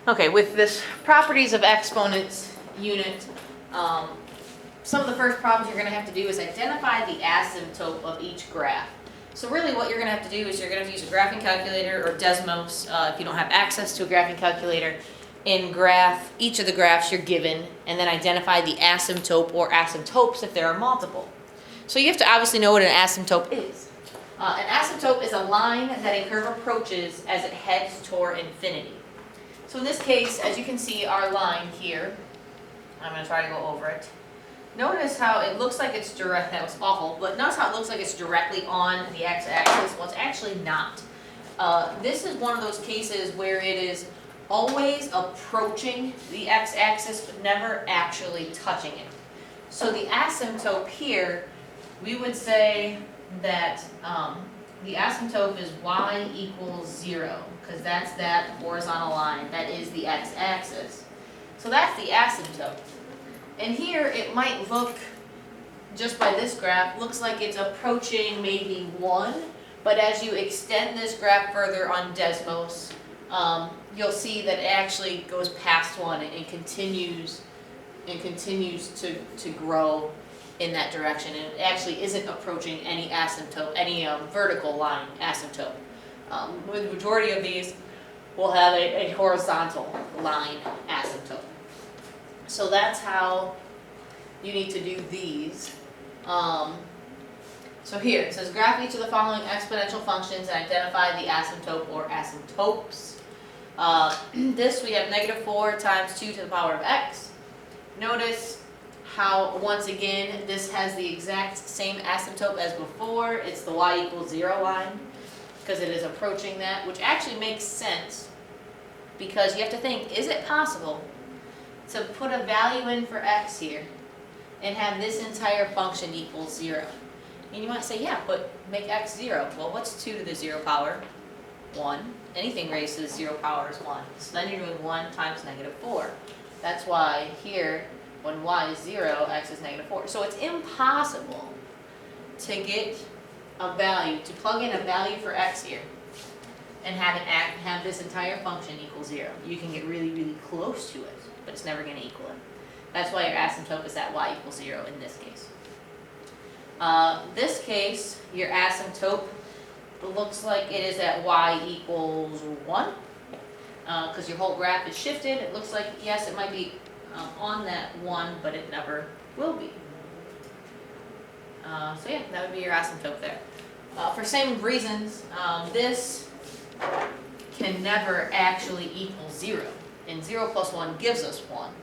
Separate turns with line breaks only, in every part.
Okay, with this properties of exponents unit, some of the first problems you're going to have to do is identify the asymptote of each graph. So really what you're going to have to do is you're going to use a graphing calculator or Desmos if you don't have access to a graphing calculator, and graph each of the graphs you're given and then identify the asymptote or asymptotes if there are multiple. So you have to obviously know what an asymptote is. An asymptote is a line that a curve approaches as it heads toward infinity. So in this case, as you can see our line here, I'm going to try to go over it. Notice how it looks like it's direct, that was awful, but notice how it looks like it's directly on the x-axis. Well, it's actually not. This is one of those cases where it is always approaching the x-axis but never actually touching it. So the asymptote here, we would say that the asymptote is y equals 0, because that's that horizontal line, that is the x-axis. So that's the asymptote. And here it might look, just by this graph, looks like it's approaching maybe 1, but as you extend this graph further on Desmos, you'll see that it actually goes past 1 and continues to grow in that direction, and it actually isn't approaching any asymptote, any vertical line asymptote. The majority of these will have a horizontal line asymptote. So that's how you need to do these. So here it says graph each of the following exponential functions and identify the asymptote or asymptotes. This we have -4 times 2 to the power of x. Notice how, once again, this has the exact same asymptote as before. It's the y equals 0 line, because it is approaching that, which actually makes sense, because you have to think, is it possible to put a value in for x here and have this entire function equal 0? And you might say, yeah, but make x 0. Well, what's 2 to the 0 power? 1. Anything raised to the 0 power is 1. So then you're doing 1 times -4. That's why here, when y is 0, x is -4. So it's impossible to get a value, to plug in a value for x here and have this entire function equal 0. You can get really, really close to it, but it's never going to equal it. That's why your asymptote is at y equals 0 in this case. This case, your asymptote looks like it is at y equals 1, because your whole graph is shifted. It looks like, yes, it might be on that 1, but it never will be. So yeah, that would be your asymptote there. For same reasons, this can never actually equal 0, and 0 plus 1 gives us 1.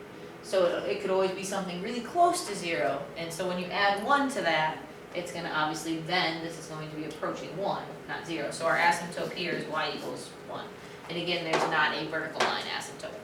So it could always be something really close to 0, and so when you add 1 to that, it's going to obviously then, this is going to be approaching 1, not 0. So our asymptote here is y equals 1. And again, there's not a vertical line asymptote.